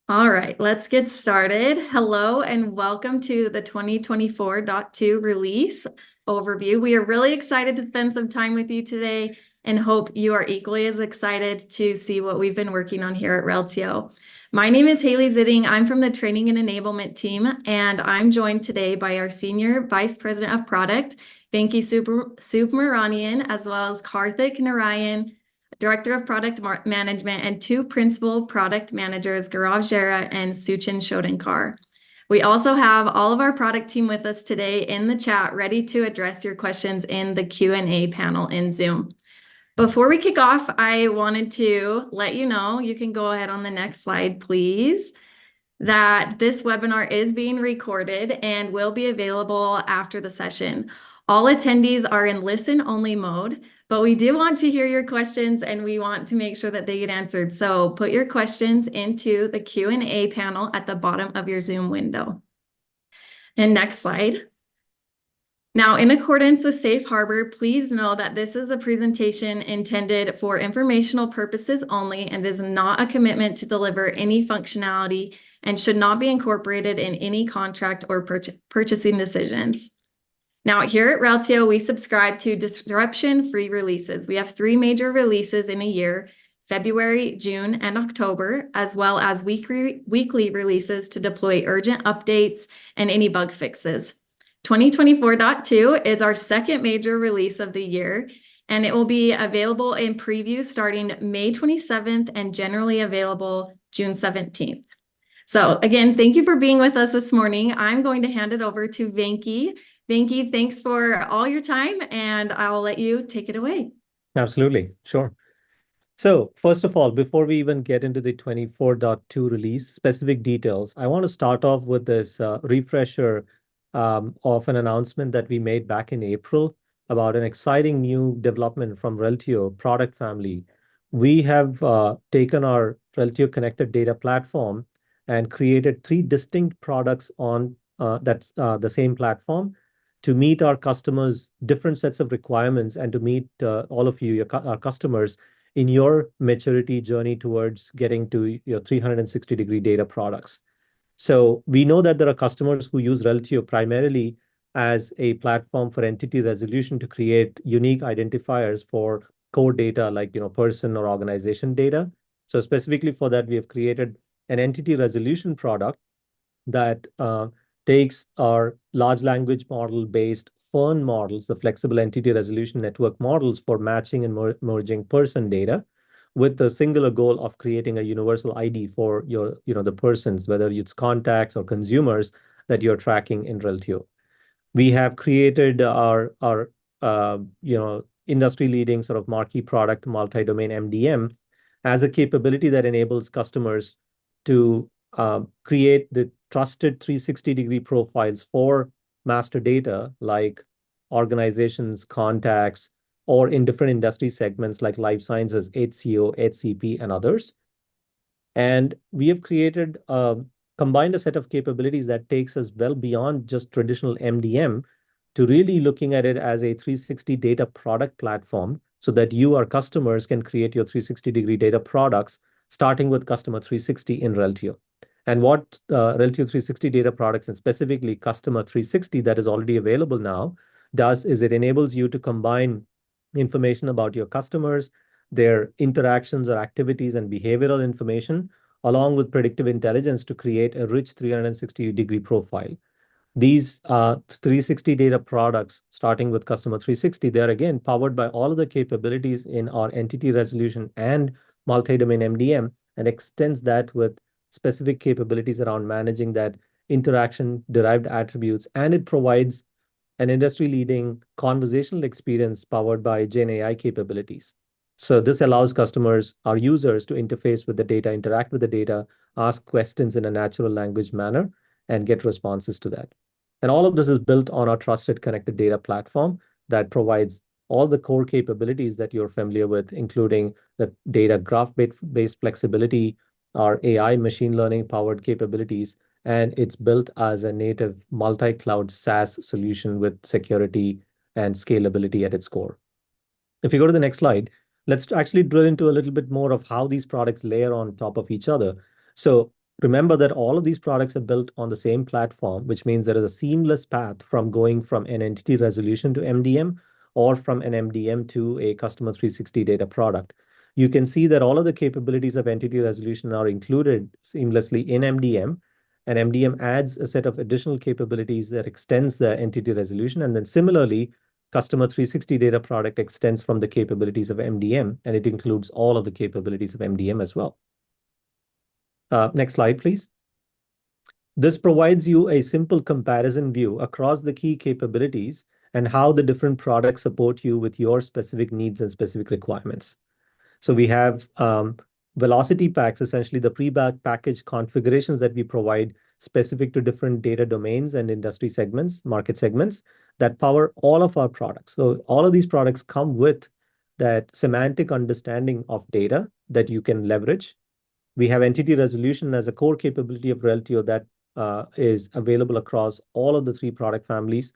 All right, let's get started. Hello and welcome to the 2024.2 release overview. We are really excited to spend some time with you today and hope you are equally as excited to see what we've been working on here at Reltio. My name is Haley Zitting. I'm from the Training and Enablement team, and I'm joined today by our Senior Vice President of Product, Venki Subramanian, as well as Karthik Narayan, Director of Product Management, and two Principal Product Managers, Gaurav Jera and Suchin Shodankar. We also have all of our product team with us today in the chat, ready to address your questions in the Q&A panel in Zoom. Before we kick off, I wanted to let you know, you can go ahead on the next slide, please, that this webinar is being recorded and will be available after the session. All attendees are in listen-only mode, but we do want to hear your questions and we want to make sure that they get answered. So put your questions into the Q&A panel at the bottom of your Zoom window. And next slide. Now, in accordance with Safe Harbor, please know that this is a presentation intended for informational purposes only and is not a commitment to deliver any functionality and should not be incorporated in any contract or purchasing decisions. Now, here at Reltio, we subscribe to disruption-free releases. We have 3 major releases in a year: February, June, and October, as well as weekly releases to deploy urgent updates and any bug fixes. 2024.2 is our second major release of the year, and it will be available in preview starting May 27th and generally available June 17th. So again, thank you for being with us this morning. I'm going to hand it over to Venki. Venki, thanks for all your time, and I'll let you take it away. Absolutely, sure. So first of all, before we even get into the 24.2 release specific details, I want to start off with this refresher of an announcement that we made back in April about an exciting new development from Reltio product family. We have taken our Reltio Connected Data Platform and created 3 distinct products on the same platform to meet our customers' different sets of requirements and to meet all of you, our customers, in your maturity journey towards getting to your 360-degree data products. So we know that there are customers who use Reltio primarily as a platform for entity resolution to create unique identifiers for core data like person or organization data. So specifically for that, we have created an entity resolution product that takes our large language model based FERN models, the flexible entity resolution network models for matching and merging person data, with the singular goal of creating a universal ID for your, the persons, whether it's contacts or consumers that you're tracking in Reltio. We have created our industry leading sort of marquee product, multi-domain MDM, as a capability that enables customers to create the trusted 360-degree profiles for master data like organizations, contacts, or in different industry segments like life sciences, HCO, HCP, and others. And we have combined a set of capabilities that takes us well beyond just traditional MDM to really looking at it as a 360 data product platform so that you, our customers, can create your 360-degree data products, starting with Customer 360 in Reltio. And what Reltio 360 data products, and specifically Customer 360 that is already available now, does is it enables you to combine information about your customers, their interactions or activities and behavioral information, along with predictive intelligence to create a rich 360-degree profile. These 360 data products, starting with Customer 360, they're again powered by all of the capabilities in our entity resolution and multi-domain MDM, and extends that with specific capabilities around managing that interaction-derived attributes, and it provides an industry-leading conversational experience powered by genAI capabilities. So this allows customers, our users, to interface with the data, interact with the data, ask questions in a natural language manner, and get responses to that. And all of this is built on our trusted connected data platform that provides all the core capabilities that you're familiar with, including the data graph-based flexibility, our AI machine learning powered capabilities, and it's built as a native multi-cloud SaaS solution with security and scalability at its core. If you go to the next slide, let's actually drill into a little bit more of how these products layer on top of each other. So Remember that all of these products are built on the same platform, which means there is a seamless path from going from an entity resolution to MDM or from an MDM to a customer 360 data product. You can see that all of the capabilities of entity resolution are included seamlessly in MDM, and MDM adds a set of additional capabilities that extends the entity resolution. And then similarly, customer 360 data product extends from the capabilities of MDM, and it includes all of the capabilities of MDM as well. Next slide, please. This provides you a simple comparison view across the key capabilities and how the different products support you with your specific needs and specific requirements. So we have velocity packs, essentially the pre-packaged configurations that we provide specific to different data domains and industry segments, market segments that power all of our products. So all of these products come with that semantic understanding of data that you can leverage. We have entity resolution as a core capability of Reltio that is available across all of the three product families.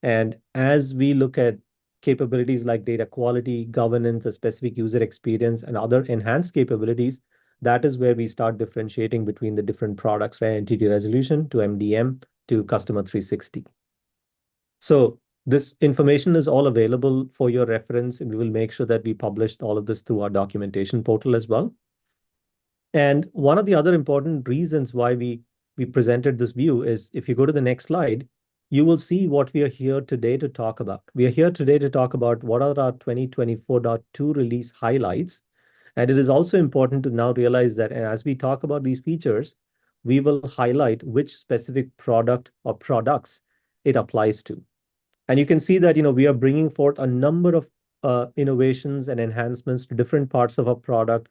And as we look at capabilities like data quality, governance, a specific user experience, and other enhanced capabilities, that is where we start differentiating between the different products, from entity resolution to MDM to customer 360. So this information is all available for your reference, and we will make sure that we publish all of this through our documentation portal as well. And one of the other important reasons why we presented this view is, if you go to the next slide, you will see what we are here today to talk about. We are here today to talk about what are our 2024.2 release highlights. And it is also important to now realize that as we talk about these features, we will highlight which specific product or products it applies to. And you can see that we are bringing forth a number of innovations and enhancements to different parts of our product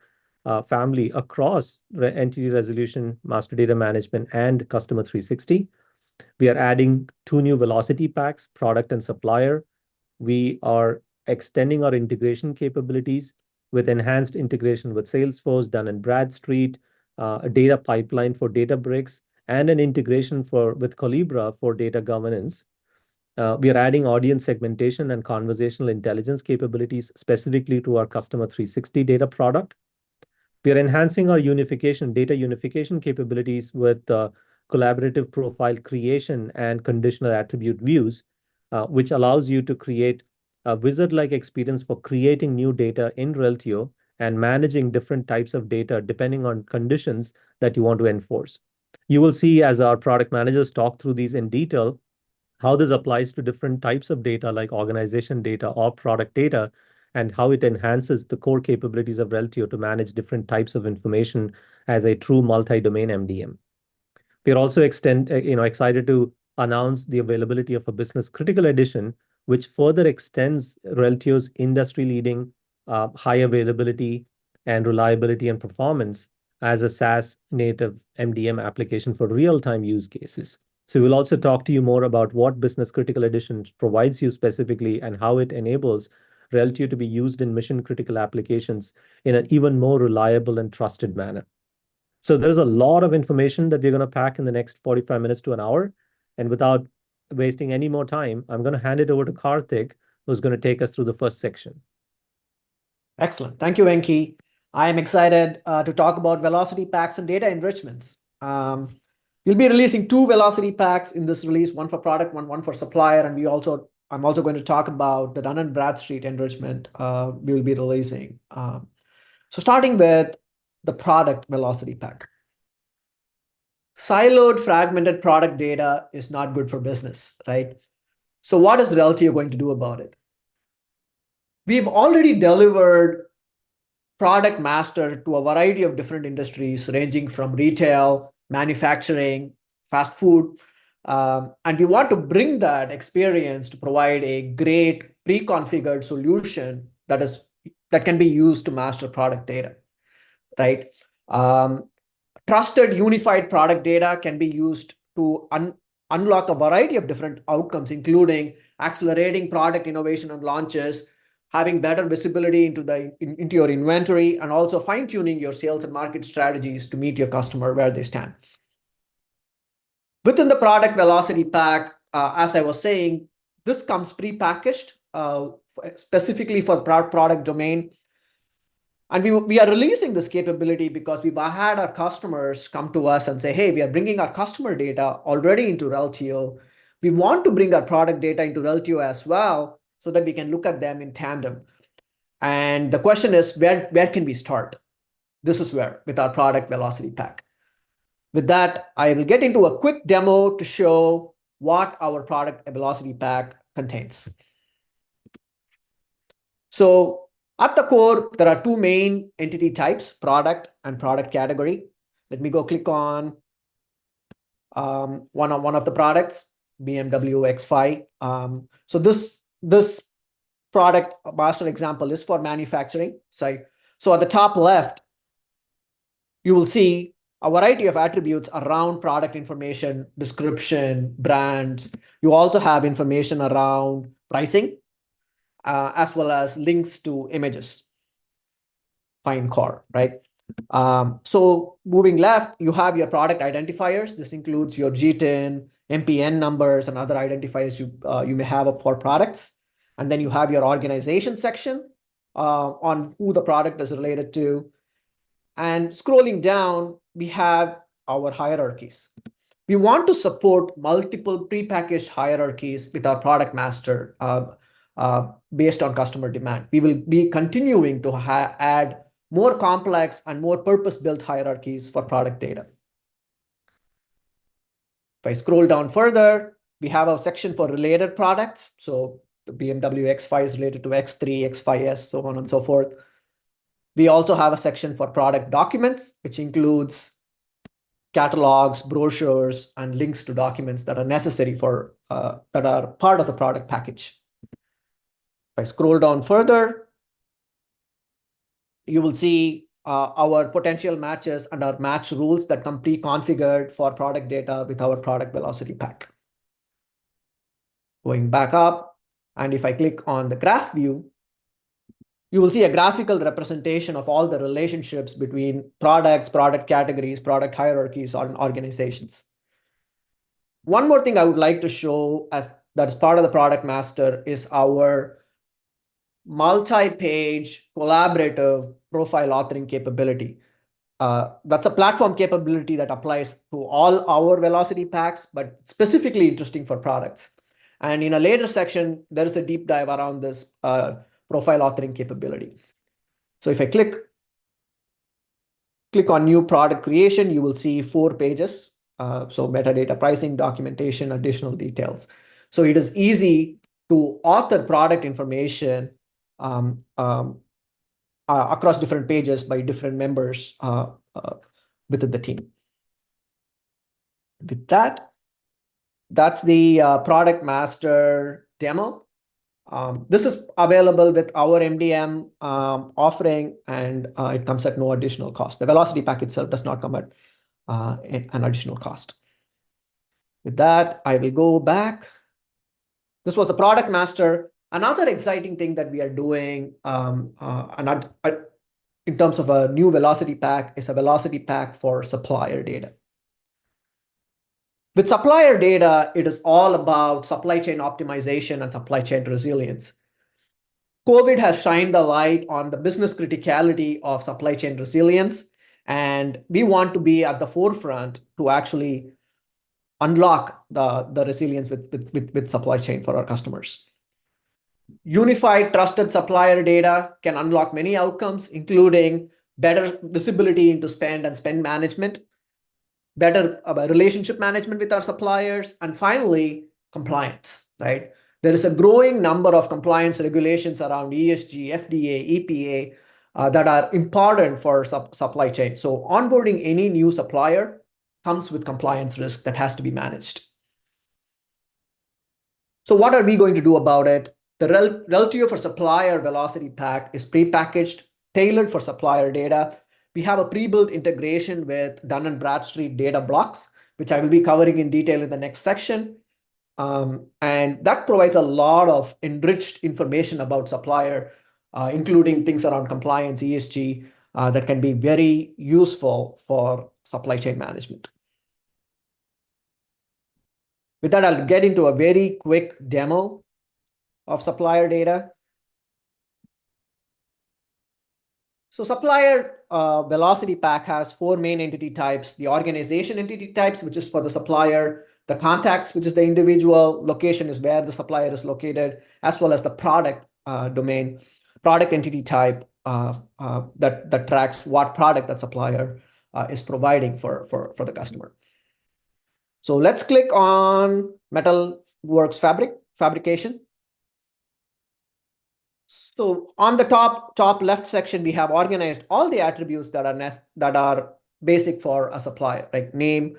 family across entity resolution, master data management, and customer 360. We are adding 2 new velocity packs, product and supplier. We are extending our integration capabilities with enhanced integration with Salesforce, Dun & Bradstreet, a data pipeline for Databricks, and an integration with Collibra for data governance. We are adding audience segmentation and conversational intelligence capabilities specifically to our customer 360 data product. We are enhancing our data unification capabilities with collaborative profile creation and conditional attribute views, which allows you to create a wizard-like experience for creating new data in Reltio and managing different types of data depending on conditions that you want to enforce. You will see as our product managers talk through these in detail, how this applies to different types of data like organization data or product data, and how it enhances the core capabilities of Reltio to manage different types of information as a true multi-domain MDM. We are also excited to announce the availability of a Business Critical Edition, which further extends Reltio's industry-leading high availability and reliability and performance as a SaaS native MDM application for real-time use cases. So we'll also talk to you more about what Business Critical Edition provides you specifically and how it enables Reltio to be used in mission-critical applications in an even more reliable and trusted manner. So there's a lot of information that we're going to pack in the next 45 minutes to an hour. And without wasting any more time, I'm going to hand it over to Karthik, who's going to take us through the first section. Excellent. Thank you, Venki. I am excited to talk about velocity packs and data enrichments. We'll be releasing 2 velocity packs in this release, one for product, one for supplier. And I'm also going to talk about the Dun & Bradstreet enrichment we will be releasing. So starting with the product velocity pack. Siloed, fragmented product data is not good for business, right? So what is Reltio going to do about it? We've already delivered Product Master to a variety of different industries, ranging from retail, manufacturing, fast food. And we want to bring that experience to provide a great pre-configured solution that can be used to master product data, right? Trusted unified product data can be used to unlock a variety of different outcomes, including accelerating product innovation and launches, having better visibility into your inventory, and also fine-tuning your sales and market strategies to meet your customer where they stand. Within the product velocity pack, as I was saying, this comes pre-packaged specifically for product domain. And we are releasing this capability because we've had our customers come to us and say, hey, we are bringing our customer data already into Reltio. We want to bring our product data into Reltio as well so that we can look at them in tandem. And the question is, where can we start? This is where, with our product velocity pack. With that, I will get into a quick demo to show what our product velocity pack contains. So at the core, there are two main entity types, product and product category. Let me go click on one of the products, BMW X5. So this product master example is for manufacturing. So at the top left, you will see a variety of attributes around product information, description, brands. You also have information around pricing, as well as links to images. Fine core, right? So moving left, you have your product identifiers. This includes your GTIN, MPN numbers, and other identifiers you may have for products. And then you have your organization section on who the product is related to. And scrolling down, we have our hierarchies. We want to support multiple prepackaged hierarchies with our product master based on customer demand. We will be continuing to add more complex and more purpose-built hierarchies for product data. If I scroll down further, we have a section for related products. So the BMW X5 is related to X3, X5S, so on and so forth. We also have a section for product documents, which includes catalogs, brochures, and links to documents that are necessary for that are part of the product package. If I scroll down further, you will see our potential matches and our match rules that come pre-configured for product data with our product velocity pack. Going back up, and if I click on the graph view, you will see a graphical representation of all the relationships between products, product categories, product hierarchies, and organizations. One more thing I would like to show that is part of the product master is our multi-page collaborative profile authoring capability. That's a platform capability that applies to all our velocity packs, but specifically interesting for products. And in a later section, there is a deep dive around this profile authoring capability. So if I click on new product creation, you will see 4 pages. So metadata, pricing, documentation, additional details. So it is easy to author product information across different pages by different members within the team. With that, that's the product master demo. This is available with our MDM offering, and it comes at no additional cost. The velocity pack itself does not come at an additional cost. With that, I will go back. This was the product master. Another exciting thing that we are doing in terms of a new velocity pack is a velocity pack for supplier data. With supplier data, it is all about supply chain optimization and supply chain resilience. COVID has shined a light on the business criticality of supply chain resilience, and we want to be at the forefront to actually unlock the resilience with supply chain for our customers. Unified trusted supplier data can unlock many outcomes, including better visibility into spend and spend management, better relationship management with our suppliers, and finally, compliance, right? There is a growing number of compliance regulations around ESG, FDA, EPA that are important for supply chain. So onboarding any new supplier comes with compliance risk that has to be managed. So what are we going to do about it? The Reltio for Supplier Velocity Pack is prepackaged, tailored for supplier data. We have a pre-built integration with Dun & Bradstreet data blocks, which I will be covering in detail in the next section. And that provides a lot of enriched information about supplier, including things around compliance, ESG, that can be very useful for supply chain management. With that, I'll get into a very quick demo of supplier data. So supplier velocity pack has 4 main entity types: the organization entity types, which is for the supplier; the contacts, which is the individual; location is where the supplier is located; as well as the product domain, product entity type that tracks what product that supplier is providing for the customer. So let's click on Metalworks fabrication. So on the top left section, we have organized all the attributes that are basic for a supplier, like name,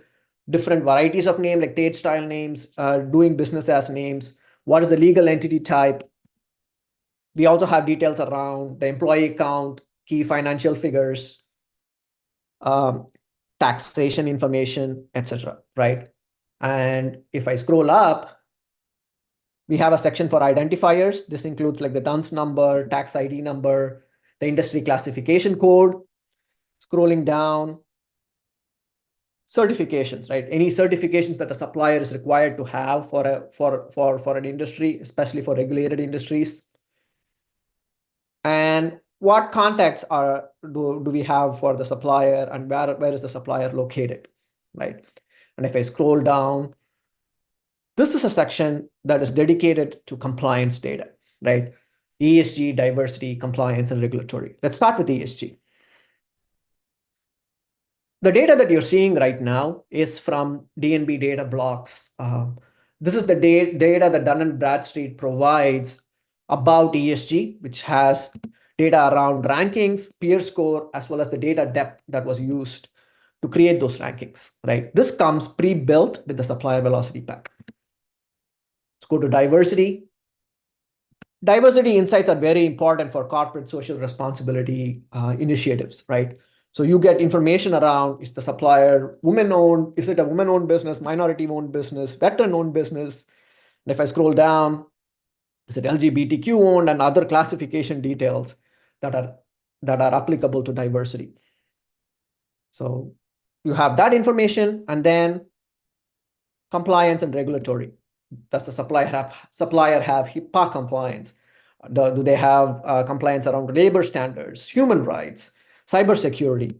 different varieties of name, like trade style names, doing business as names, what is the legal entity type. We also have details around the employee count, key financial figures, taxation information, etc. Right? And if I scroll up, we have a section for identifiers. This includes like the DUNS number, tax ID number, the industry classification code. Scrolling down, certifications, right? Any certifications that a supplier is required to have for an industry, especially for regulated industries. And what contacts do we have for the supplier, and where is the supplier located, right? And if I scroll down, this is a section that is dedicated to compliance data, right? ESG, diversity, compliance, and regulatory. Let's start with ESG. The data that you're seeing right now is from D&B data blocks. This is the data that Dun & Bradstreet provides about ESG, which has data around rankings, peer score, as well as the data depth that was used to create those rankings, right? This comes pre-built with the supplier velocity pack. Let's go to diversity. Diversity insights are very important for corporate social responsibility initiatives, right? So you get information around, is the supplier women-owned? Is it a women-owned business, minority-owned business, veteran-owned business? And if I scroll down, is it LGBTQ-owned, and other classification details that are applicable to diversity. So you have that information, and then compliance and regulatory. Does the supplier have HIPAA compliance? Do they have compliance around labor standards, human rights, cybersecurity?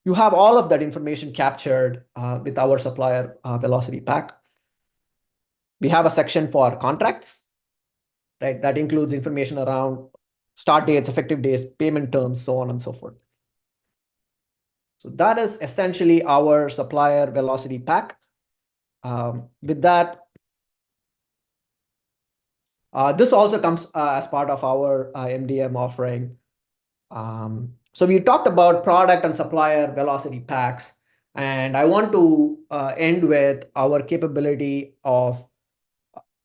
You have all of that information captured with our supplier velocity pack. We have a section for contracts, right? That includes information around start dates, effective dates, payment terms, so on and so forth. So that is essentially our supplier velocity pack. With that, this also comes as part of our MDM offering. So we talked about product and supplier velocity packs, and I want to end with our capability of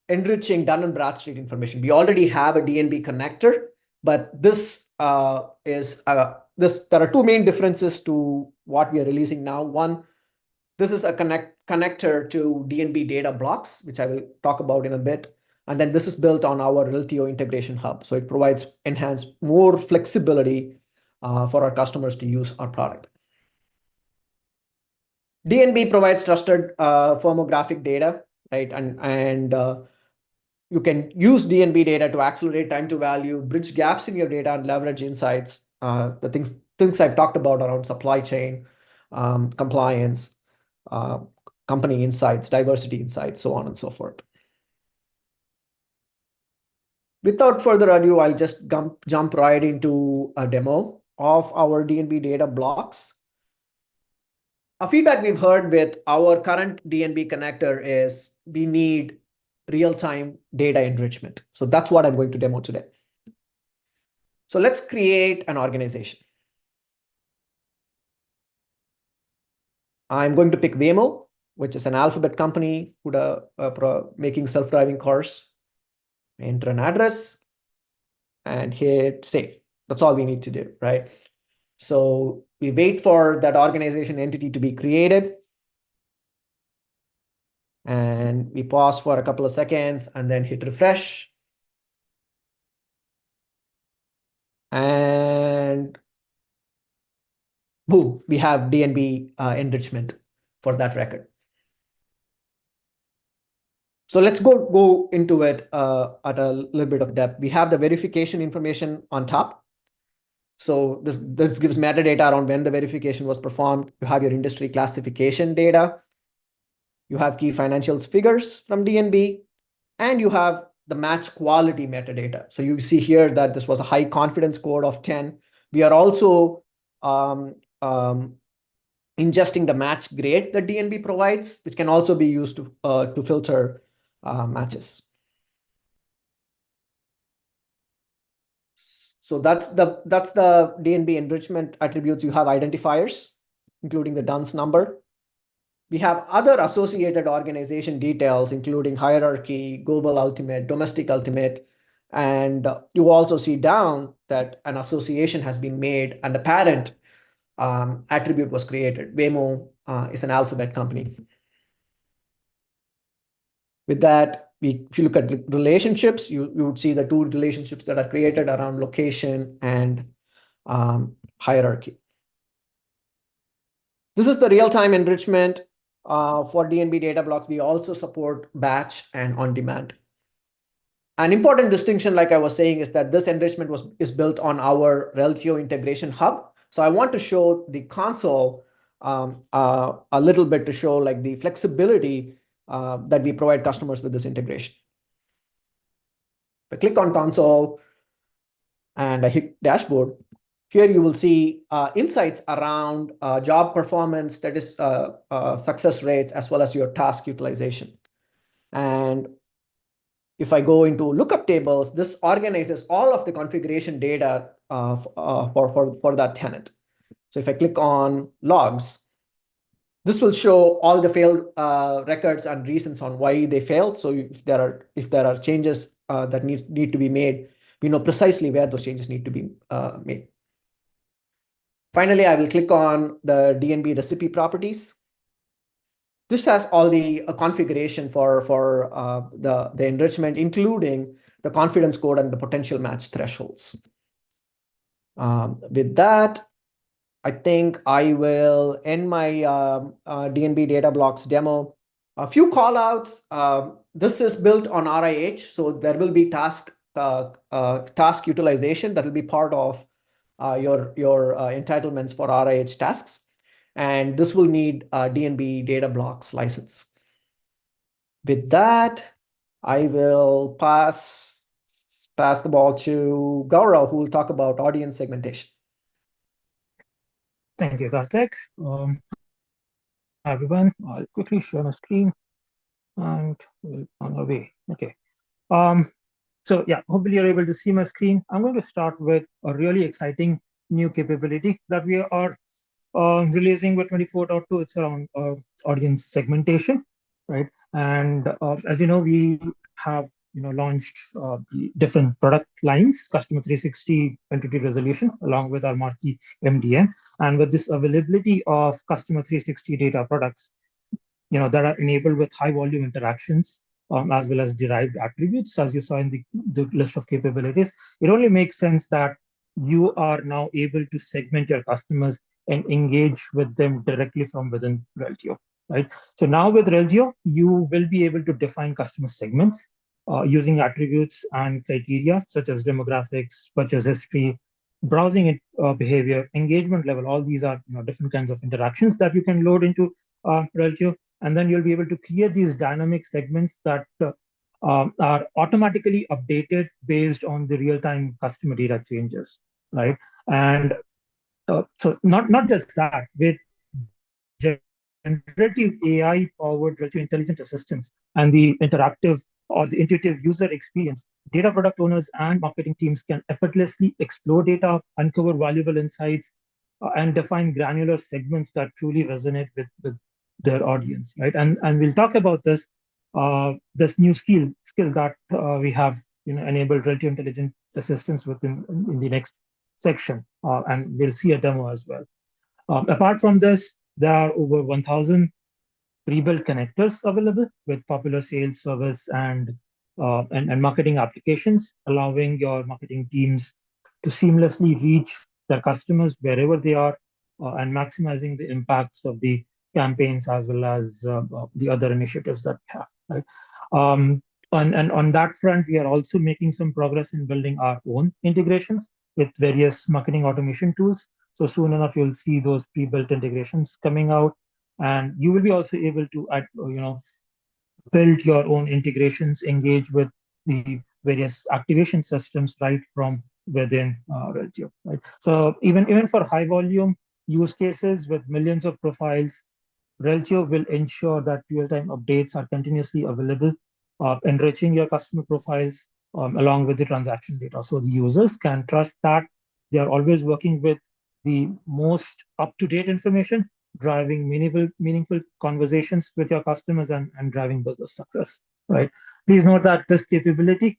enriching Dun & Bradstreet information. We already have a D&B connector, but there are two main differences to what we are releasing now. One, this is a connector to D&B data blocks, which I will talk about in a bit. And then this is built on our Reltio Integration Hub. So it provides more flexibility for our customers to use our product. D&B provides trusted firmographic data, right? And you can use D&B data to accelerate time to value, bridge gaps in your data, and leverage insights. The things I've talked about around supply chain, compliance, company insights, diversity insights, so on and so forth. Without further ado, I'll just jump right into a demo of our D&B data blocks. A feedback we've heard with our current D&B connector is we need real-time data enrichment. So that's what I'm going to demo today. So let's create an organization. I'm going to pick Waymo, which is an Alphabet company making self-driving cars. Enter an address and hit save. That's all we need to do, right? So we wait for that organization entity to be created. And we pause for a couple of seconds and then hit refresh. And boom, we have D&B enrichment for that record. So let's go into it at a little bit of depth. We have the verification information on top. So this gives metadata around when the verification was performed. You have your industry classification data. You have key financials figures from DNB, and you have the match quality metadata. So you see here that this was a high confidence score of 10. We are also ingesting the match grade that DNB provides, which can also be used to filter matches. So that's the DNB enrichment attributes. You have identifiers, including the DUNS number. We have other associated organization details, including hierarchy, global ultimate, domestic ultimate, and you also see down that an association has been made and the parent attribute was created. Waymo is an alphabet company. With that, if you look at relationships, you would see the two relationships that are created around location and hierarchy. This is the real-time enrichment for DNB data blocks. We also support batch and on-demand. An important distinction, like I was saying, is that this enrichment is built on our Reltio Integration Hub. So I want to show the console a little bit to show like the flexibility that we provide customers with this integration. If I click on console and I hit dashboard, here you will see insights around job performance, that is success rates, as well as your task utilization. And if I go into lookup tables, this organizes all of the configuration data for that tenant. So if I click on logs, this will show all the failed records and reasons on why they failed. So if there are changes that need to be made, we know precisely where those changes need to be made. Finally, I will click on the DNB recipe properties. This has all the configuration for the enrichment, including the confidence code and the potential match thresholds. With that, I think I will end my DNB data blocks demo. A few callouts. This is built on RIH, so there will be task utilization that will be part of your entitlements for RIH tasks. And this will need a DNB data blocks license. With that, I will pass the ball to Gaurav, who will talk about audience segmentation. Thank you, Karthik. Hi, everyone. I'll quickly share my screen and we're on our way. Okay. So yeah, hopefully you're able to see my screen. I'm going to start with a really exciting new capability that we are releasing with 24.2. It's around audience segmentation, right? And as you know, we have launched the different product lines, Customer 360 entity resolution, along with our marquee MDM. And with this availability of Customer 360 data products, that are enabled with high volume interactions, as well as derived attributes, as you saw in the list of capabilities, it only makes sense that you are now able to segment your customers and engage with them directly from within Reltio, right? So now with Reltio, you will be able to define customer segments using attributes and criteria such as demographics, purchase history, browsing behavior, engagement level. All these are different kinds of interactions that you can load into Reltio. And then you'll be able to create these dynamic segments that are automatically updated based on the real-time customer data changes, right? And so not just that, with generative AI-powered Reltio intelligent assistance and the interactive or the intuitive user experience, data product owners and marketing teams can effortlessly explore data, uncover valuable insights, and define granular segments that truly resonate with their audience, right? And we'll talk about this new skill that we have enabled Reltio intelligent assistance within in the next section, and we'll see a demo as well. Apart from this, there are over 1,000 pre-built connectors available with popular sales, service, and marketing applications, allowing your marketing teams to seamlessly reach their customers wherever they are, and maximizing the impacts of the campaigns as well as the other initiatives that we have. Right? And on that front, we are also making some progress in building our own integrations with various marketing automation tools. So soon enough, you'll see those pre-built integrations coming out, and you will be also able to add, build your own integrations, engage with the various activation systems right from within Reltio. Right. So even for high volume use cases with millions of profiles, Reltio will ensure that real-time updates are continuously available, enriching your customer profiles along with the transaction data. So the users can trust that they are always working with the most up-to-date information, driving meaningful conversations with your customers and driving business success, right? Please note that this capability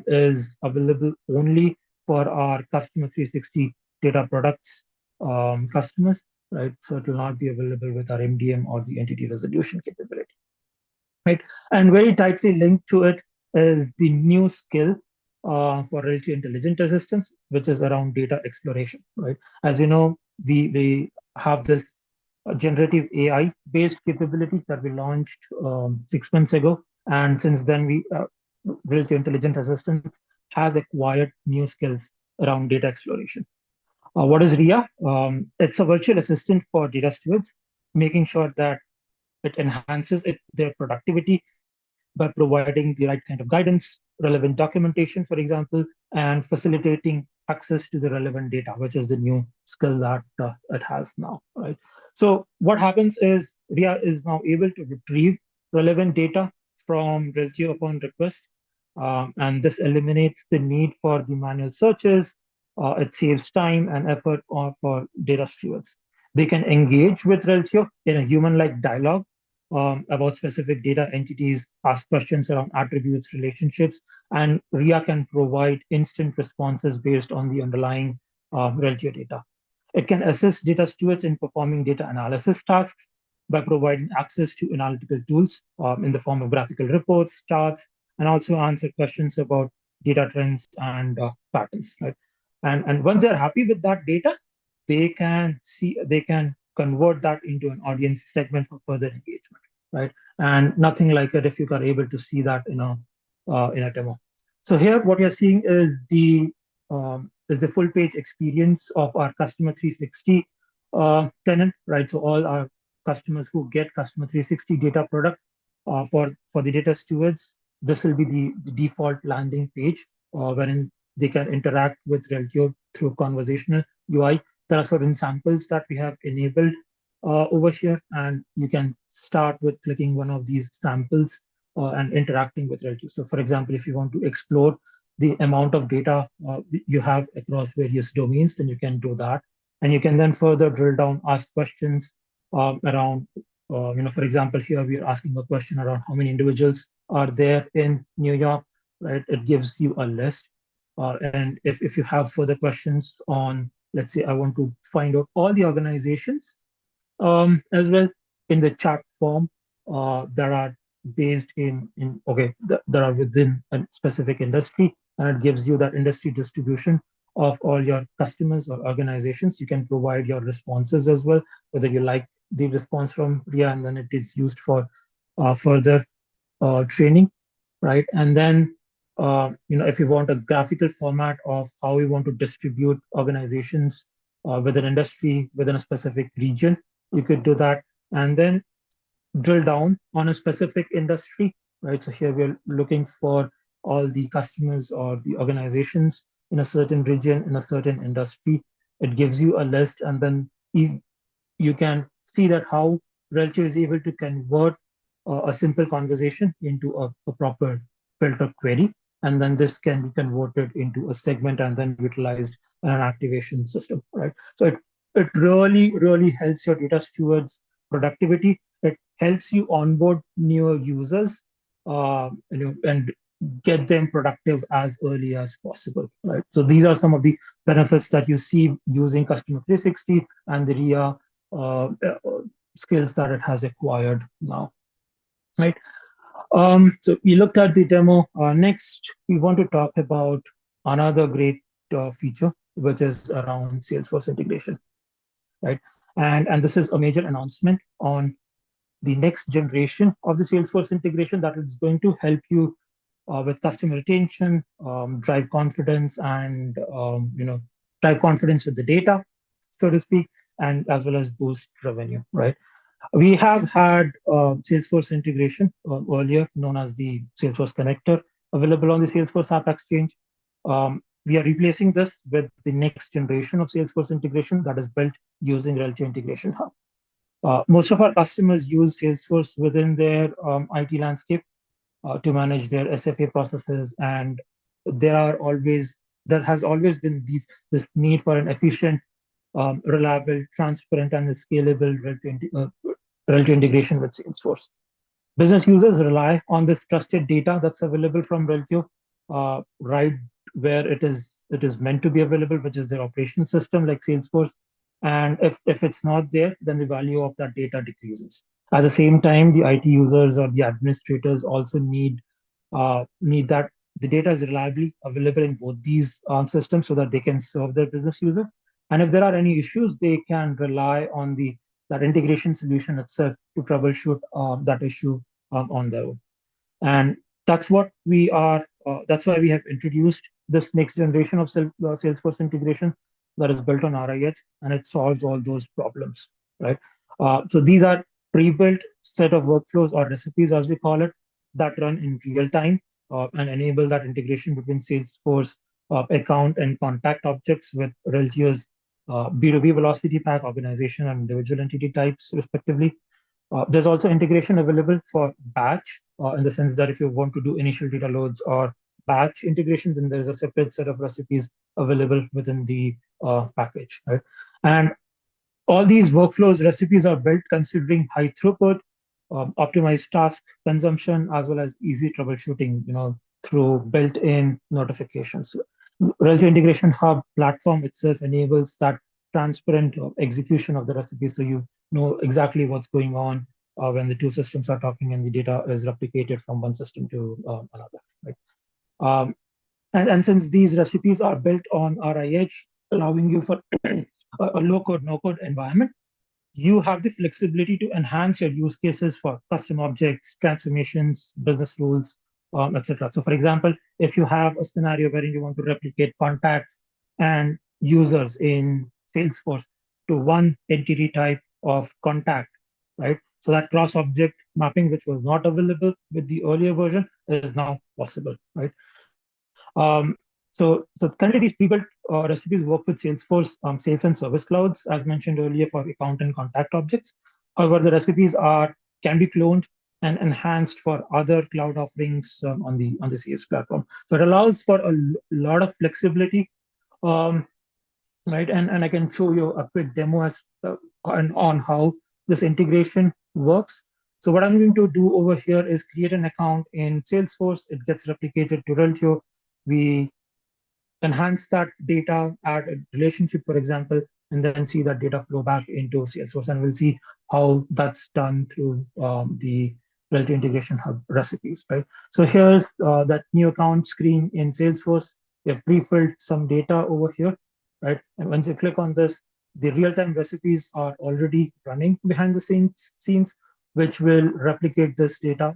is available only for our Customer 360 data products customers, right? So it will not be available with our MDM or the entity resolution capability, right? And very tightly linked to it is the new skill for Reltio Intelligent Assistance, which is around data exploration, right? As you know, we have this generative AI-based capability that we launched 6 months ago. And since then, Reltio Intelligent Assistance has acquired new skills around data exploration. What is RIA? It's a virtual assistant for data stewards, making sure that it enhances their productivity by providing the right kind of guidance, relevant documentation, for example, and facilitating access to the relevant data, which is the new skill that it has now, right? So what happens is RIA is now able to retrieve relevant data from Reltio upon request, and this eliminates the need for the manual searches. It saves time and effort for data stewards. They can engage with Reltio in a human-like dialogue about specific data entities, ask questions around attributes, relationships, and RIA can provide instant responses based on the underlying Reltio data. It can assist data stewards in performing data analysis tasks by providing access to analytical tools in the form of graphical reports, charts, and also answer questions about data trends and patterns, right? And once they're happy with that data, they can convert that into an audience segment for further engagement, right? And nothing like it if you are able to see that in a demo. So here, what you're seeing is the full page experience of our Customer 360 tenant, right? So all our customers who get Customer 360 data product for the data stewards, this will be the default landing page wherein they can interact with Reltio through conversational UI. There are certain samples that we have enabled over here, and you can start with clicking one of these samples and interacting with Reltio. So for example, if you want to explore the amount of data you have across various domains, then you can do that. And you can then further drill down, ask questions around, for example, here we are asking a question around how many individuals are there in New York, right? It gives you a list. And if you have further questions on, let's say, I want to find out all the organizations as well in the chat form that are based that are within a specific industry, and it gives you that industry distribution of all your customers or organizations. You can provide your responses as well, whether you like the response from RIA, and then it is used for further training, right? And then if you want a graphical format of how you want to distribute organizations within industry, within a specific region, you could do that. And then drill down on a specific industry, right? So here we're looking for all the customers or the organizations in a certain region, in a certain industry. It gives you a list, and then you can see that how Reltio is able to convert a simple conversation into a proper filter query. And then this can be converted into a segment and then utilized in an activation system, right? So it really, really helps your data stewards' productivity. It helps you onboard newer users, and get them productive as early as possible, right? So these are some of the benefits that you see using Customer 360 and the RIA skills that it has acquired now, right? So we looked at the demo. Next, we want to talk about another great feature, which is around Salesforce integration, right? And this is a major announcement on the next generation of the Salesforce integration that is going to help you with customer retention, drive confidence, and drive confidence with the data, so to speak, and as well as boost revenue, right? We have had Salesforce integration earlier, known as the Salesforce connector, available on the Salesforce App Exchange. We are replacing this with the next generation of Salesforce integration that is built using Reltio Integration Hub. Most of our customers use Salesforce within their IT landscape to manage their SFA processes, and there has always been this need for an efficient, reliable, transparent, and scalable Reltio integration with Salesforce. Business users rely on this trusted data that's available from Reltio, right where it is meant to be available, which is their operational system like Salesforce. And if it's not there, then the value of that data decreases. At the same time, the IT users or the administrators also need that the data is reliably available in both these systems so that they can serve their business users. And if there are any issues, they can rely on that integration solution itself to troubleshoot that issue on their own. And that's what we are. That's why we have introduced this next generation of Salesforce integration that is built on RIH, and it solves all those problems, right? So these are pre-built set of workflows or recipes, as we call it, that run in real time and enable that integration between Salesforce account and contact objects with Reltio's B2B velocity pack, organization, and individual entity types, respectively. There's also integration available for batch, in the sense that if you want to do initial data loads or batch integrations, then there's a separate set of recipes available within the package, right? And all these workflows recipes are built considering high throughput, optimized task consumption, as well as easy troubleshooting, through built-in notifications. Reltio Integration Hub platform itself enables that transparent execution of the recipe, so you know exactly what's going on when the two systems are talking and the data is replicated from one system to another, right? And since these recipes are built on RIH, allowing you for a low-code, no-code environment, you have the flexibility to enhance your use cases for custom objects, transformations, business rules, etc. So, for example, if you have a scenario wherein you want to replicate contacts and users in Salesforce to one entity type of contact, right? So that cross-object mapping, which was not available with the earlier version, is now possible, right? So currently these pre-built recipes work with Salesforce sales and service clouds, as mentioned earlier, for account and contact objects. However, the recipes can be cloned and enhanced for other cloud offerings on the CS platform. So it allows for a lot of flexibility, right? And I can show you a quick demo on how this integration works. So what I'm going to do over here is create an account in Salesforce. It gets replicated to Reltio. We enhance that data, add a relationship, for example, and then see that data flow back into Salesforce. And we'll see how that's done through the Reltio Integration Hub recipes, right? So here's that new account screen in Salesforce. We have pre-filled some data over here, right? And once you click on this, the real-time recipes are already running behind the scenes, which will replicate this data.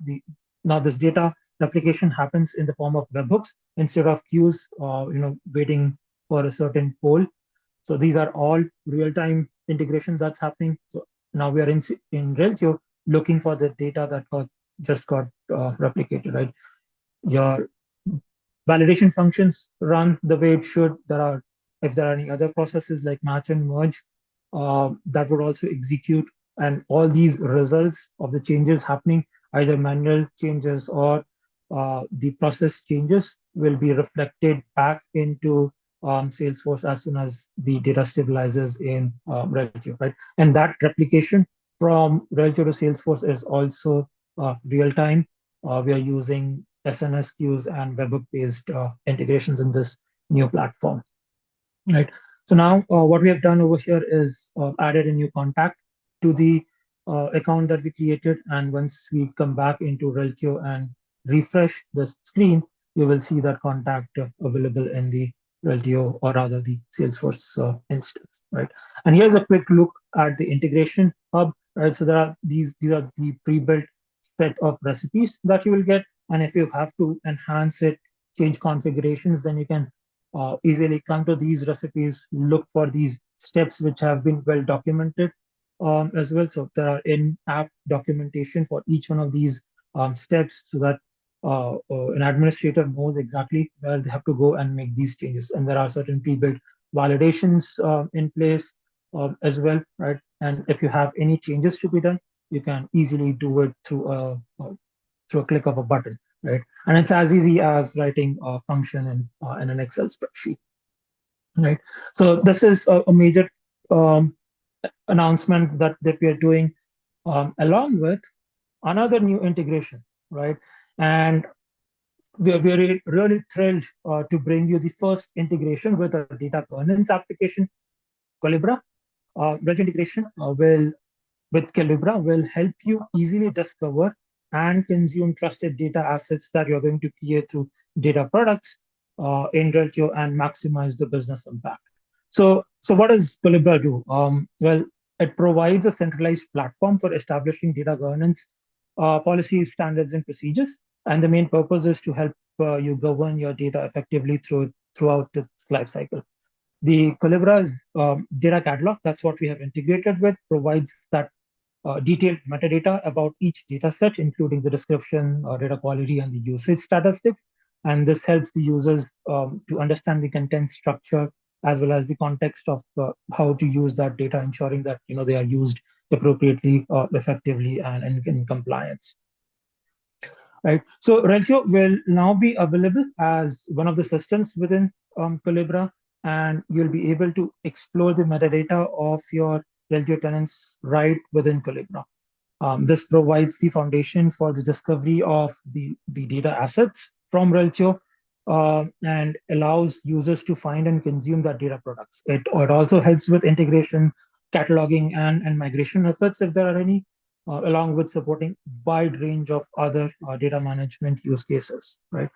Now this data replication happens in the form of webhooks instead of queues, waiting for a certain poll. So these are all real-time integrations that's happening. So now we are in Reltio looking for the data that just got replicated, right? Your validation functions run the way it should. If there are any other processes like match and merge, that would also execute, and all these results of the changes happening, either manual changes or the process changes, will be reflected back into Salesforce as soon as the data stabilizes in Reltio, right? And that replication from Reltio to Salesforce is also real time. We are using SNS queues and webhook-based integrations in this new platform, right? So now what we have done over here is added a new contact to the account that we created. And once we come back into Reltio and refresh the screen, you will see that contact available in the Reltio, or rather the Salesforce instance, right? And here's a quick look at the integration hub, right? So these are the pre-built set of recipes that you will get. And if you have to enhance it, change configurations, then you can easily come to these recipes, look for these steps which have been well documented as well. So there are in-app documentation for each one of these steps so that an administrator knows exactly where they have to go and make these changes. And there are certain pre-built validations in place as well, right? And if you have any changes to be done, you can easily do it through a click of a button, right? And it's as easy as writing a function in an Excel spreadsheet, right? So this is a major um, announcement that we are doing along with another new integration, right? And we're really thrilled to bring you the first integration with a data governance application, Collibra. Reltio Integration with Collibra will help you easily discover and consume trusted data assets that you're going to create through data products in Reltio and maximize the business impact. So what does Collibra do? Well, it provides a centralized platform for establishing data governance policies, standards, and procedures. And the main purpose is to help you govern your data effectively throughout its life cycle. The Collibra's data catalog, that's what we have integrated with, provides that detailed metadata about each data set, including the description, data quality, and the usage statistics. And this helps the users to understand the content structure as well as the context of how to use that data, ensuring that they are used appropriately, effectively, and in compliance. Right. So Reltio will now be available as one of the systems within Collibra, and you'll be able to explore the metadata of your Reltio tenants right within Collibra. This provides the foundation for the discovery of the data assets from Reltio and allows users to find and consume that data products. It also helps with integration, cataloging, and migration efforts if there are any, along with supporting wide range of other data management use cases, right?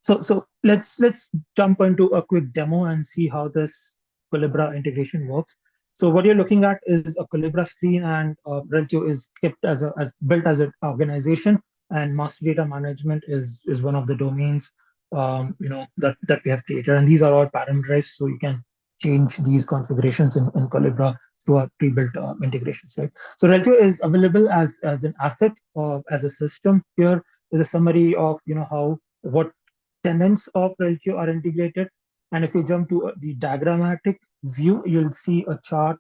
So let's jump into a quick demo and see how this Collibra integration works. So what you're looking at is a Collibra screen, and Reltio is kept built as an organization, and master data management is one of the domains that we have created, and these are all parameterized, so you can change these configurations in Collibra through our pre-built integrations, right? So Reltio is available as an asset or as a system. Here is a summary of what tenants of Reltio are integrated. And if you jump to the diagrammatic view, you'll see a chart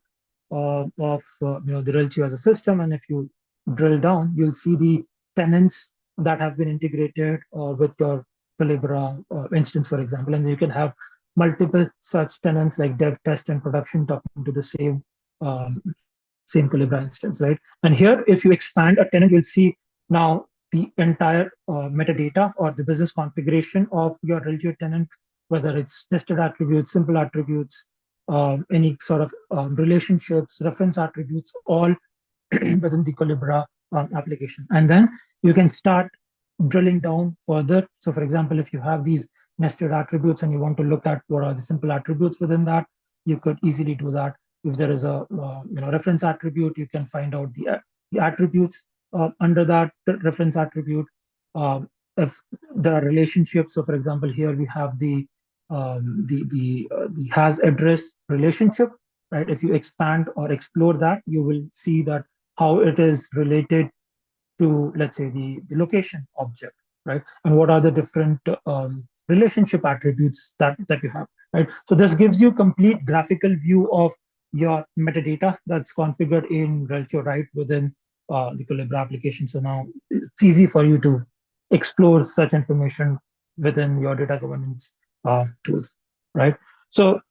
of the Reltio as a system. And if you drill down, you'll see the tenants that have been integrated with your Collibra instance, for example. And you can have multiple such tenants like dev, test, and production talking to the same Collibra instance, right? And here, if you expand a tenant, you'll see now the entire metadata or the business configuration of your Reltio tenant, whether it's nested attributes, simple attributes, any sort of relationships, reference attributes, all within the Collibra application. And then you can start drilling down further. So for example, if you have these nested attributes and you want to look at what are the simple attributes within that, you could easily do that. If there is a reference attribute, you can find out the attributes under that reference attribute. If there are relationships, so for example, here we have the has address relationship, right? If you expand or explore that, you will see that how it is related to, let's say, the location object, right? And what are the different relationship attributes that you have, right? So this gives you complete graphical view of your metadata that's configured in Reltio right within the Collibra application. So now it's easy for you to explore such information within your data governance tools, right? So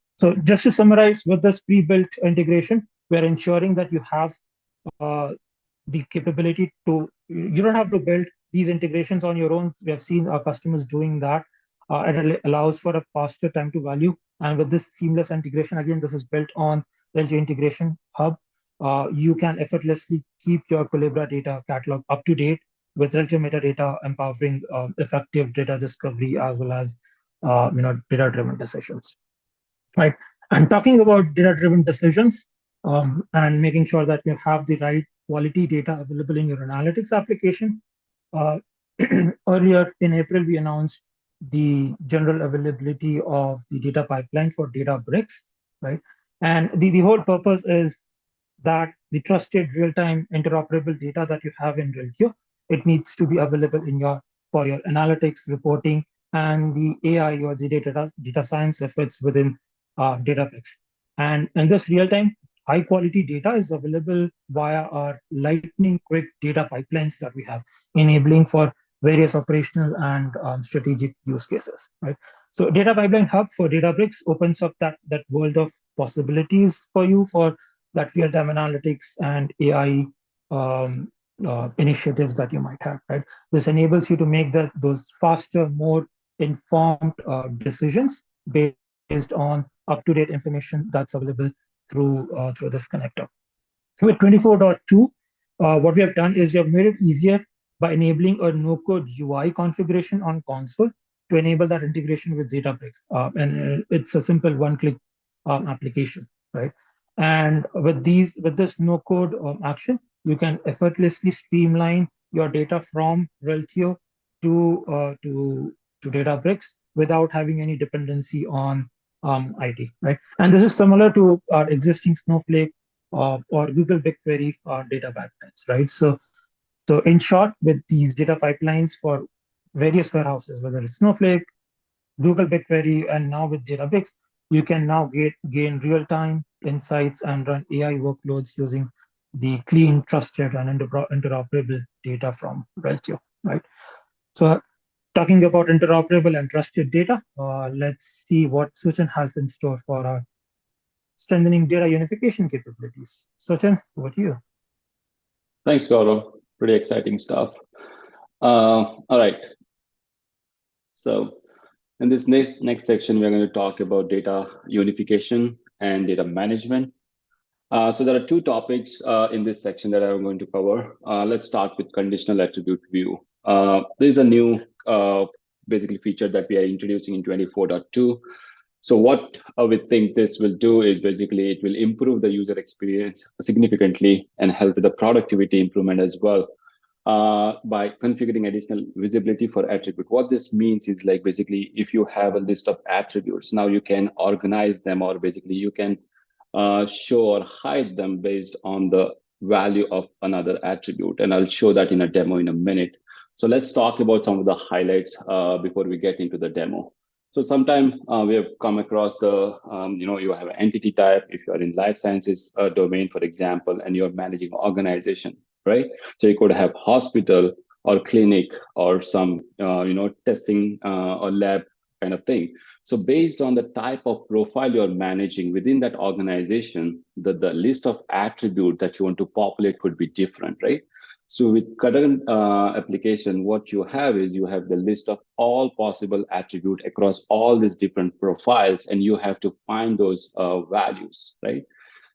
just to summarize, with this pre-built integration, we're ensuring that you have the capability to, you don't have to build these integrations on your own. We have seen our customers doing that. It allows for a faster time to value. And with this seamless integration, again, this is built on Reltio Integration Hub. You can effortlessly keep your Collibra data catalog up to date with Reltio metadata, empowering effective data discovery as well as data-driven decisions. Right. And talking about data-driven decisions and making sure that you have the right quality data available in your analytics application. Earlier in April, we announced the general availability of the data pipeline for Databricks, right? And the whole purpose is that the trusted real-time interoperable data that you have in Reltio, it needs to be available in for your analytics, reporting, and the AI or the data science efforts within Databricks. And this real-time high-quality data is available via our lightning quick data pipelines that we have, enabling for various operational and strategic use cases, right? So Data Pipeline Hub for Databricks opens up that world of possibilities for you for that real-time analytics and AI initiatives that you might have, right? This enables you to make those faster, more informed decisions based on up-to-date information that's available through this connector. With 24.2, what we have done is we have made it easier by enabling a no-code UI configuration on console to enable that integration with Databricks. And it's a simple one-click application, right? And with this no-code action, you can effortlessly streamline your data from Reltio to Databricks without having any dependency on IT, right? And this is similar to our existing Snowflake or Google BigQuery data pipelines, right? So in short, with these data pipelines for various warehouses, whether it's Snowflake, Google BigQuery, and now with Databricks, you can now gain real-time insights and run AI workloads using the clean, trusted, and interoperable data from Reltio, right? So talking about interoperable and trusted data, let's see what Suchin has in store for our strengthening data unification capabilities. Suchin, over to you. Thanks, Gaurav. Pretty exciting stuff. All right. So in this next section, we're going to talk about data unification and data management. So there are two topics in this section that I'm going to cover. Let's start with conditional attribute view. This is a new basically feature that we are introducing in 24.2. So what we think this will do is basically it will improve the user experience significantly and help with the productivity improvement as well by configuring additional visibility for attribute. What this means is like basically if you have a list of attributes, now you can organize them or basically you can show or hide them based on the value of another attribute. And I'll show that in a demo in a minute. So let's talk about some of the highlights before we get into the demo. So sometimes we have come across the, you have an entity type, if you're in life sciences domain, for example, and you're managing organization, right? So you could have hospital or clinic or some, testing or lab kind of thing. So based on the type of profile you're managing within that organization, the list of attributes that you want to populate could be different, right? So with current application, what you have is you have the list of all possible attributes across all these different profiles, and you have to find those values, right?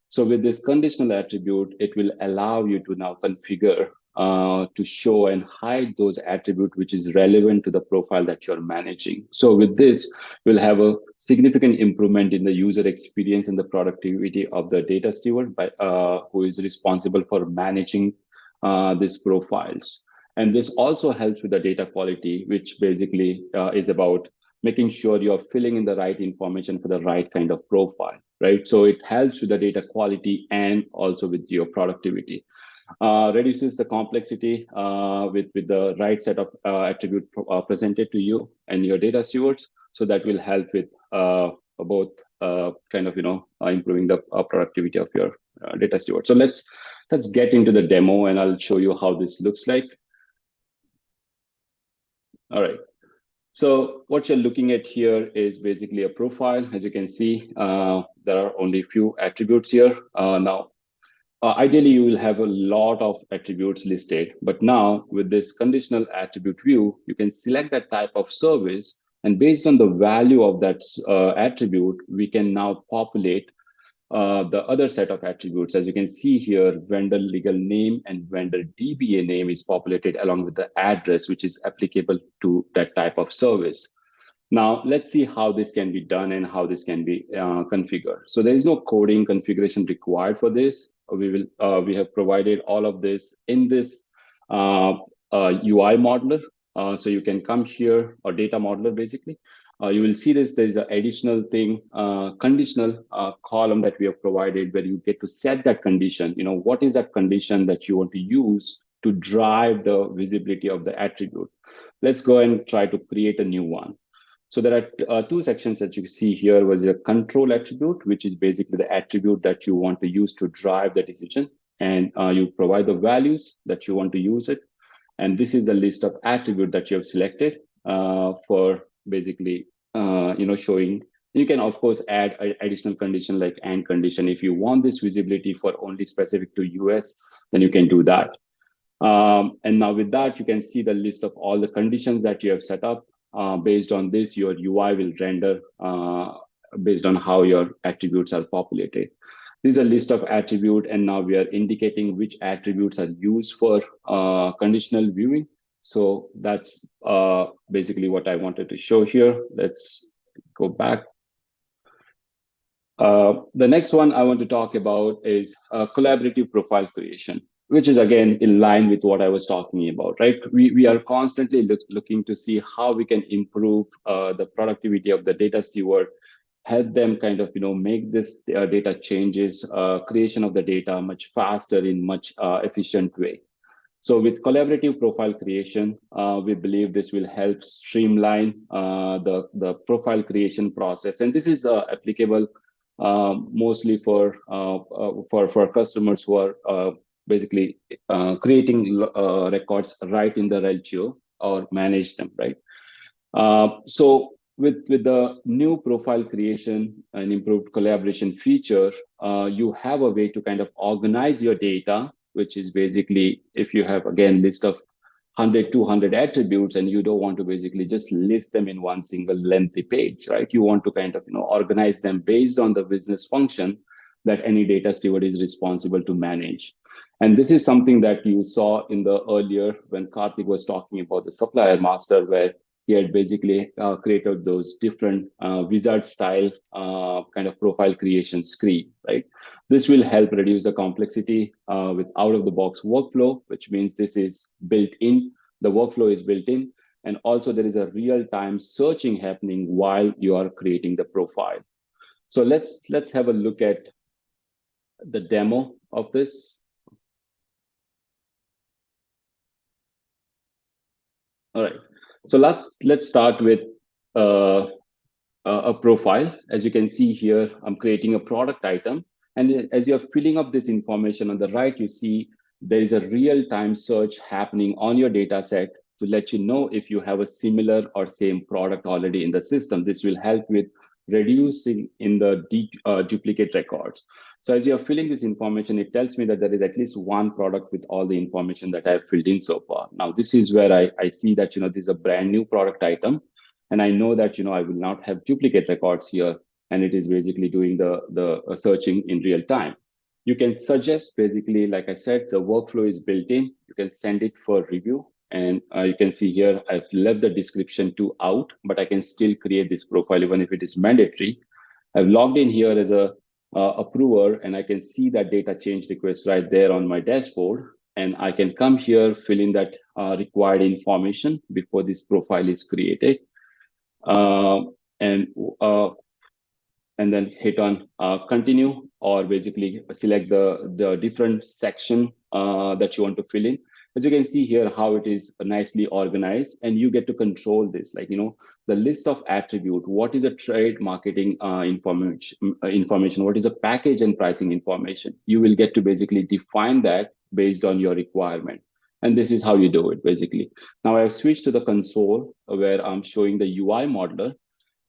So with this conditional attribute, it will allow you to now configure to show and hide those attributes which is relevant to the profile that you're managing. So with this, we'll have a significant improvement in the user experience and the productivity of the data steward who is responsible for managing these profiles. And this also helps with the data quality, which basically is about making sure you're filling in the right information for the right kind of profile, right? So it helps with the data quality and also with your productivity. Reduces the complexity with the right set of attribute presented to you and your data stewards. So that will help with both improving the productivity of your data steward. So let's get into the demo and I'll show you how this looks like. All right. So what you're looking at here is basically a profile. As you can see, there are only a few attributes here. Now, ideally, you will have a lot of attributes listed, but now with this conditional attribute view, you can select that type of service, and based on the value of that attribute, we can now populate the other set of attributes. As you can see here, vendor legal name and vendor DBA name is populated along with the address, which is applicable to that type of service. Now, let's see how this can be done and how this can be configured. So there is no coding configuration required for this. We have provided all of this in this UI modeler. So you can come here, or data modeler basically. You will see this, there's an additional thing, conditional column that we have provided where you get to set that condition. What is that condition that you want to use to drive the visibility of the attribute? Let's go and try to create a new one. So there are two sections that you see here. Was a control attribute, which is basically the attribute that you want to use to drive the decision. And you provide the values that you want to use it. And this is the list of attribute that you have selected for basically, showing. You can, of course, add an additional condition like and condition. If you want this visibility for only specific to US, then you can do that. And now with that, you can see the list of all the conditions that you have set up. Based on this, your UI will render based on how your attributes are populated. This is a list of attributes, and now we are indicating which attributes are used for conditional viewing. So that's basically what I wanted to show here. Let's go back. The next one I want to talk about is collaborative profile creation, which is again in line with what I was talking about, right? We are constantly looking to see how we can improve the productivity of the data steward, help them kind of make this data changes, creation of the data much faster in much efficient way. So with collaborative profile creation, we believe this will help streamline the profile creation process, and this is applicable mostly for customers who are basically creating records right in the Reltio or manage them, right? So with the new profile creation and improved collaboration feature, you have a way to kind of organize your data, which is basically if you have, again, list of 100, 200 attributes, and you don't want to basically just list them in one single lengthy page, right? You want to kind of organize them based on the business function that any data steward is responsible to manage. And this is something that you saw in the earlier when Karthik was talking about the supplier master, where he had basically created those different wizard style kind of profile creation screen, right? This will help reduce the complexity with out of the box workflow, which means this is built in, the workflow is built in, and also there is a real time searching happening while you are creating the profile. So let's have a look at the demo of this. All right. So let's start with a profile. As you can see here, I'm creating a product item. And as you're filling up this information on the right, you see there is a real-time search happening on your data set to let you know if you have a similar or same product already in the system. This will help with reducing in the duplicate records. So as you're filling this information, it tells me that there is at least one product with all the information that I've filled in so far. Now, this is where I see that, this is a brand new product item. And I know that, I will not have duplicate records here. And it is basically doing the searching in real time. You can suggest basically, like I said, the workflow is built in. You can send it for review. And you can see here, I've left the description to out, but I can still create this profile even if it is mandatory. I've logged in here as a approver, and I can see that data change request right there on my dashboard. And I can come here, fill in that required information before this profile is created. And then hit on continue, or basically select the different section that you want to fill in. As you can see here, how it is nicely organized, and you get to control this, like, the list of attribute, what is a trade marketing information, what is a package and pricing information. You will get to basically define that based on your requirement. And this is how you do it, basically. Now I've switched to the console where I'm showing the UI modeler,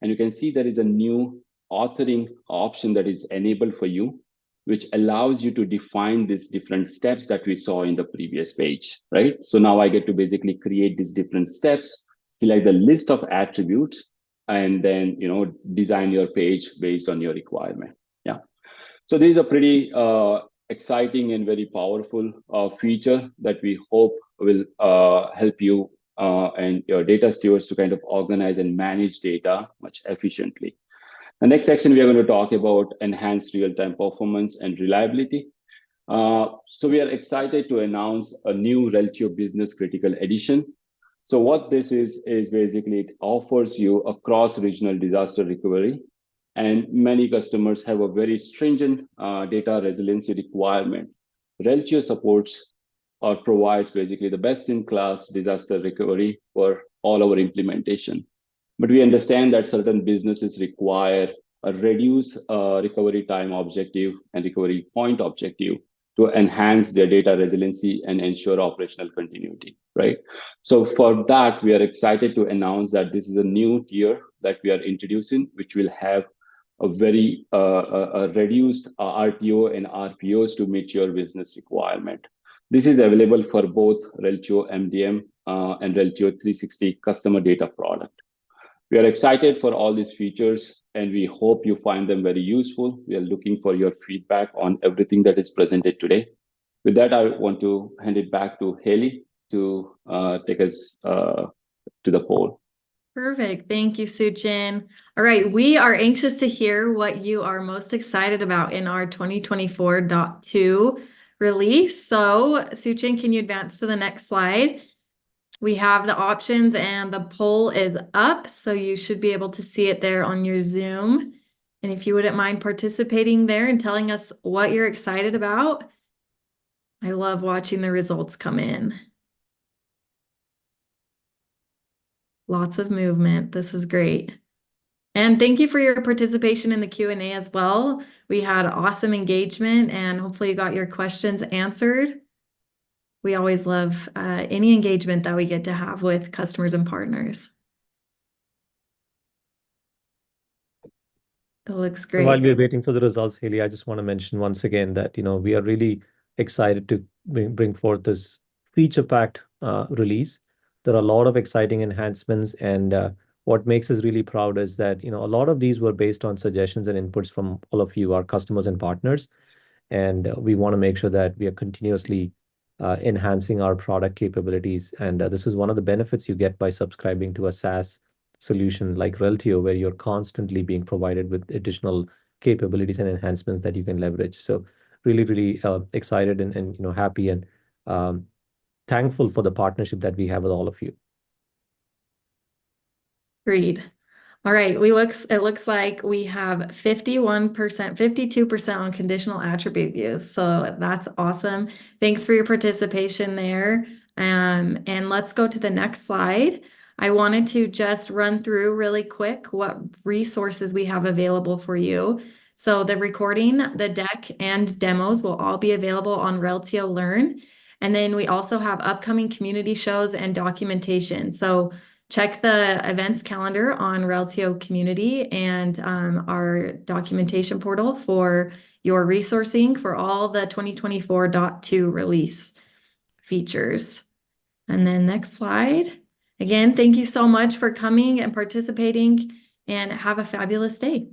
and you can see there is a new authoring option that is enabled for you, which allows you to define these different steps that we saw in the previous page, right? So now I get to basically create these different steps, select the list of attributes, and then, design your page based on your requirement. Yeah. So this is a pretty exciting and very powerful feature that we hope will help you and your data stewards to kind of organize and manage data much efficiently. The next section, we are going to talk about enhanced real-time performance and reliability. So we are excited to announce a new Reltio Business Critical Edition. So what this is basically it offers you a cross-regional disaster recovery, and many customers have a very stringent data resiliency requirement. Reltio supports or provides basically the best-in-class disaster recovery for all our implementation. But we understand that certain businesses require a reduced recovery time objective and recovery point objective to enhance their data resiliency and ensure operational continuity, right? So for that, we are excited to announce that this is a new tier that we are introducing, which will have a very reduced RTO and RPOs to meet your business requirement. This is available for both Reltio MDM and Reltio 360 customer data product. We are excited for all these features, and we hope you find them very useful. We are looking for your feedback on everything that is presented today. With that, I want to hand it back to Haley to take us to the poll. Perfect. Thank you, Suchin. All right, we are anxious to hear what you are most excited about in our 2024.2 release. So, Suchin, can you advance to the next slide? We have the options and the poll is up, so you should be able to see it there on your Zoom. And if you wouldn't mind participating there and telling us what you're excited about, I love watching the results come in. Lots of movement. This is great. And thank you for your participation in the Q&A as well. We had awesome engagement, and hopefully you got your questions answered. We always love any engagement that we get to have with customers and partners. It looks great. While we're waiting for the results, Haley, I just want to mention once again that we are really excited to bring forth this feature-packed release. There are a lot of exciting enhancements, and what makes us really proud is that a lot of these were based on suggestions and inputs from all of you, our customers and partners, and we want to make sure that we are continuously enhancing our product capabilities. And this is one of the benefits you get by subscribing to a SaaS solution like Reltio, where you're constantly being provided with additional capabilities and enhancements that you can leverage. So really, really excited and happy and thankful for the partnership that we have with all of you. Agreed. All right, it looks like we have 51%, 52% on conditional attribute views. So that's awesome. Thanks for your participation there. And let's go to the next slide. I wanted to just run through really quick what resources we have available for you. So the recording, the deck, and demos will all be available on Reltio Learn. And then we also have upcoming community shows and documentation. So check the events calendar on Reltio Community and our documentation portal for your resourcing for all the 2024.2 release features. And then next slide. Again, thank you so much for coming and participating, and have a fabulous day.